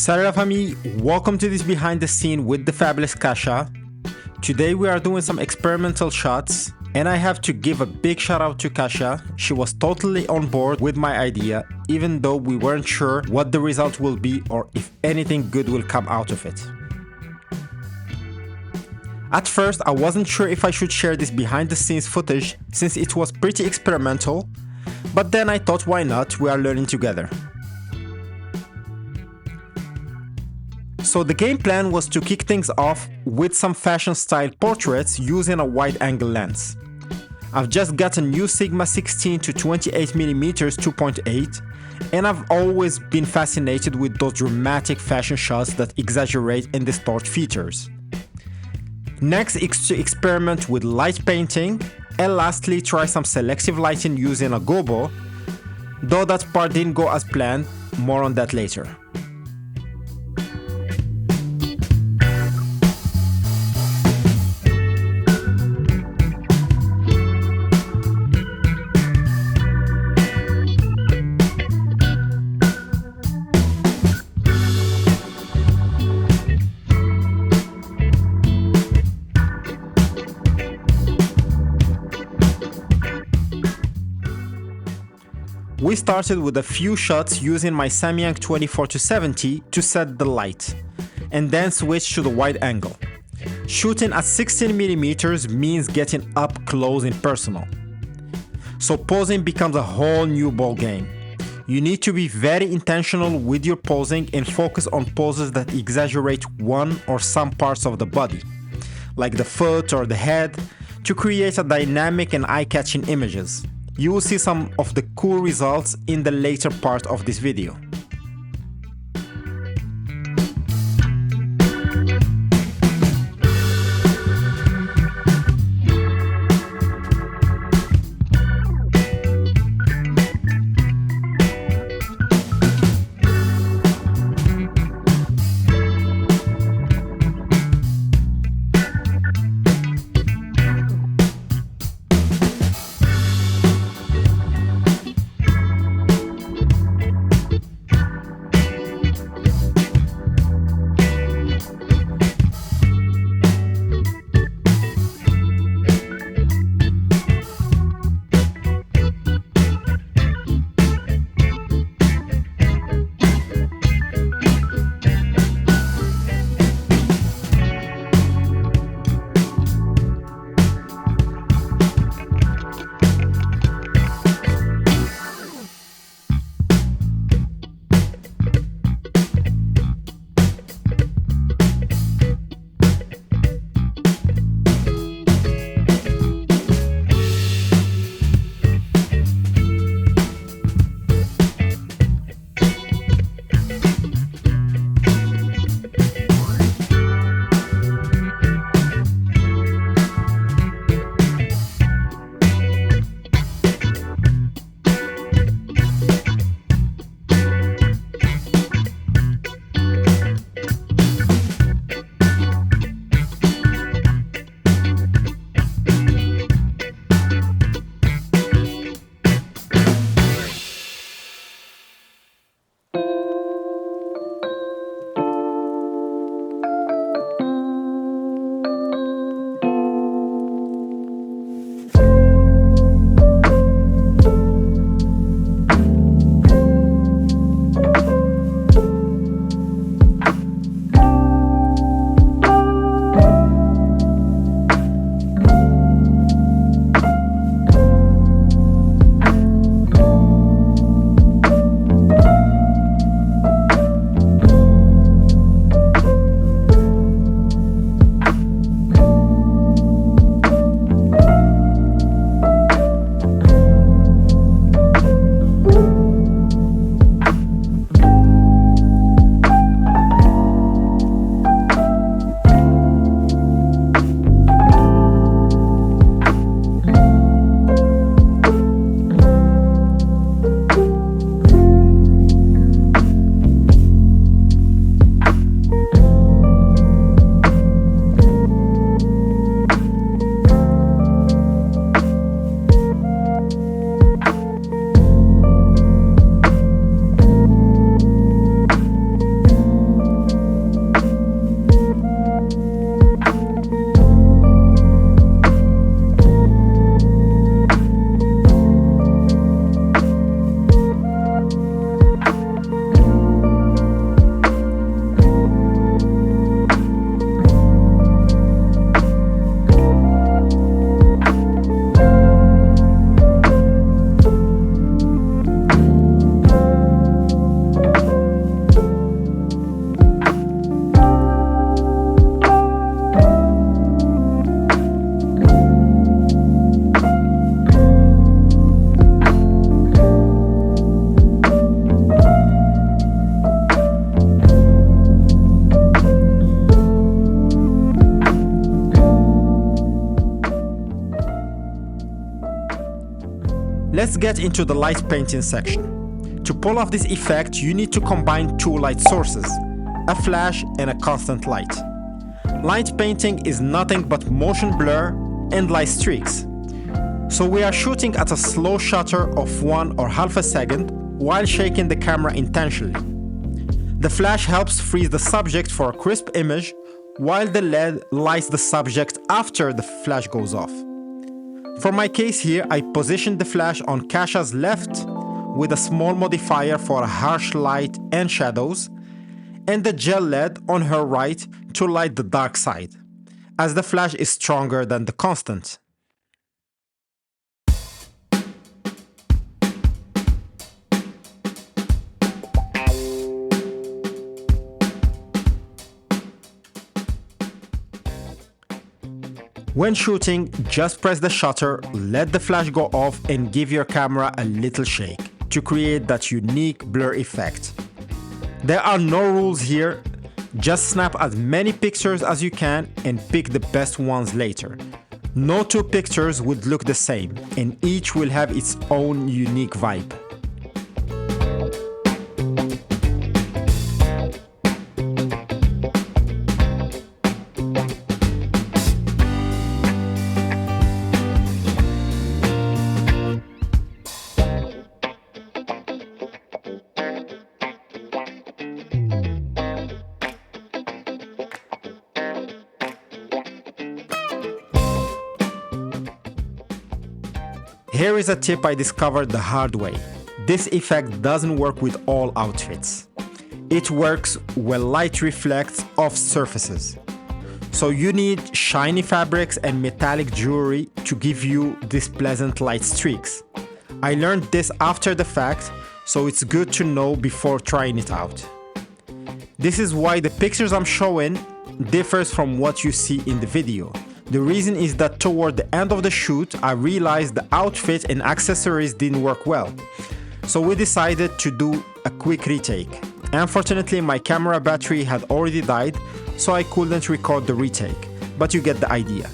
Salut la famille, welcome to this behind the scene with the fabulous Kasha. Today we are doing some experimental shots and I have to give a big shout out to Kasha. She was totally on board with my idea even though we weren't sure what the result will be or if anything good will come out of it. At first I wasn't sure if I should share this behind the scenes footage since it was pretty experimental, but then I thought why not, we are learning together. So the game plan was to kick things off with some fashion style portraits using a wide angle lens. I've just got a new Sigma 16 to 28mm 2.8 and I've always been fascinated with those dramatic fashion shots that exaggerate and distort features. Next is to experiment with light painting and lastly try some selective lighting using a gobo, though that part didn't go as planned, more on that later. We started with a few shots using my Samyang 24-70 to set the light, and then switched to the wide angle. Shooting at 16mm means getting up close and personal. So posing becomes a whole new ball game. You need to be very intentional with your posing and focus on poses that exaggerate one or some parts of the body, like the foot or the head, to create a dynamic and eye-catching images. You will see some of the cool results in the later part of this video. Let's get into the light painting section. To pull off this effect, you need to combine two light sources, a flash and a constant light. Light painting is nothing but motion blur and light streaks. So we are shooting at a slow shutter of 1 or half a second while shaking the camera intentionally. The flash helps freeze the subject for a crisp image, while the LED lights the subject after the flash goes off. For my case here, I positioned the flash on Kasha's left with a small modifier for harsh light and shadows, and the gel LED on her right to light the dark side, as the flash is stronger than the constant. When shooting, just press the shutter, let the flash go off and give your camera a little shake to create that unique blur effect. There are no rules here, just snap as many pictures as you can and pick the best ones later. No two pictures would look the same, and each will have its own unique vibe. Here is a tip I discovered the hard way. This effect doesn't work with all outfits. It works when light reflects off surfaces. So you need shiny fabrics and metallic jewelry to give you these pleasant light streaks. I learned this after the fact, so it's good to know before trying it out. This is why the pictures I'm showing differs from what you see in the video. The reason is that toward the end of the shoot, I realized the outfit and accessories didn't work well. So we decided to do a quick retake. Unfortunately, my camera battery had already died, so I couldn't record the retake, but you get the idea.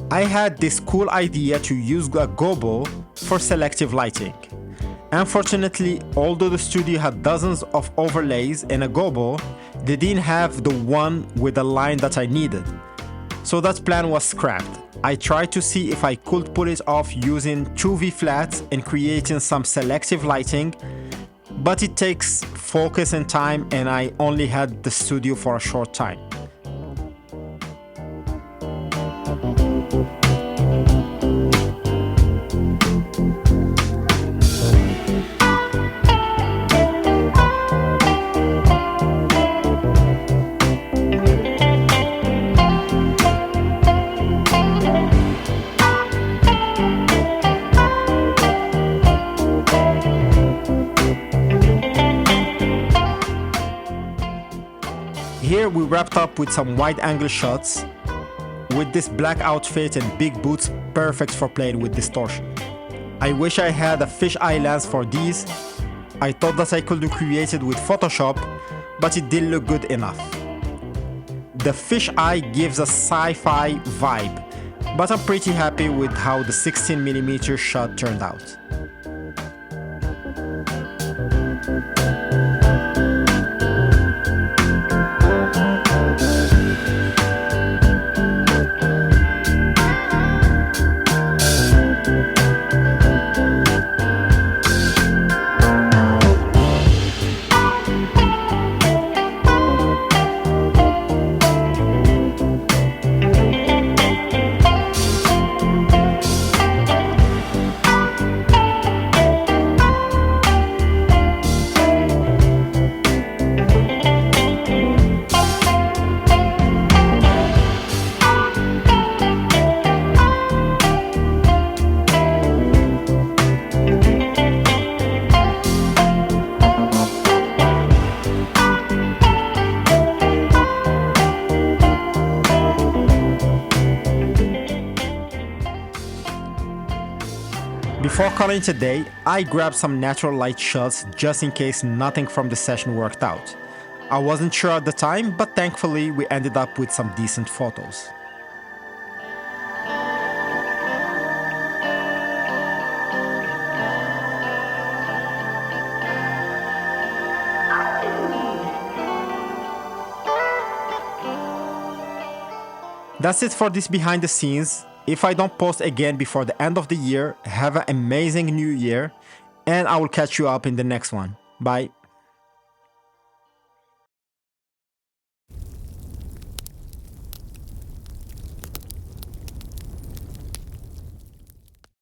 I had this cool idea to use a gobo for selective lighting. Unfortunately, although the studio had dozens of overlays and a gobo, they didn't have the one with the line that I needed. So that plan was scrapped. I tried to see if I could pull it off using 2V flats and creating some selective lighting, but it takes focus and time, and I only had the studio for a short time. Here we wrapped up with some wide-angle shots with this black outfit and big boots, perfect for playing with distortion. I wish I had a fisheye lens for these. I thought that I could recreate it with Photoshop, but it didn't look good enough. The fisheye gives a sci-fi vibe, but I'm pretty happy with how the 16mm shot turned out. Before calling it a day, I grabbed some natural light shots just in case nothing from the session worked out. I wasn't sure at the time, but thankfully we ended up with some decent photos. That's it for this behind the scenes. If I don't post again before the end of the year, have an amazing new year, and I will catch you up in the next one. Bye.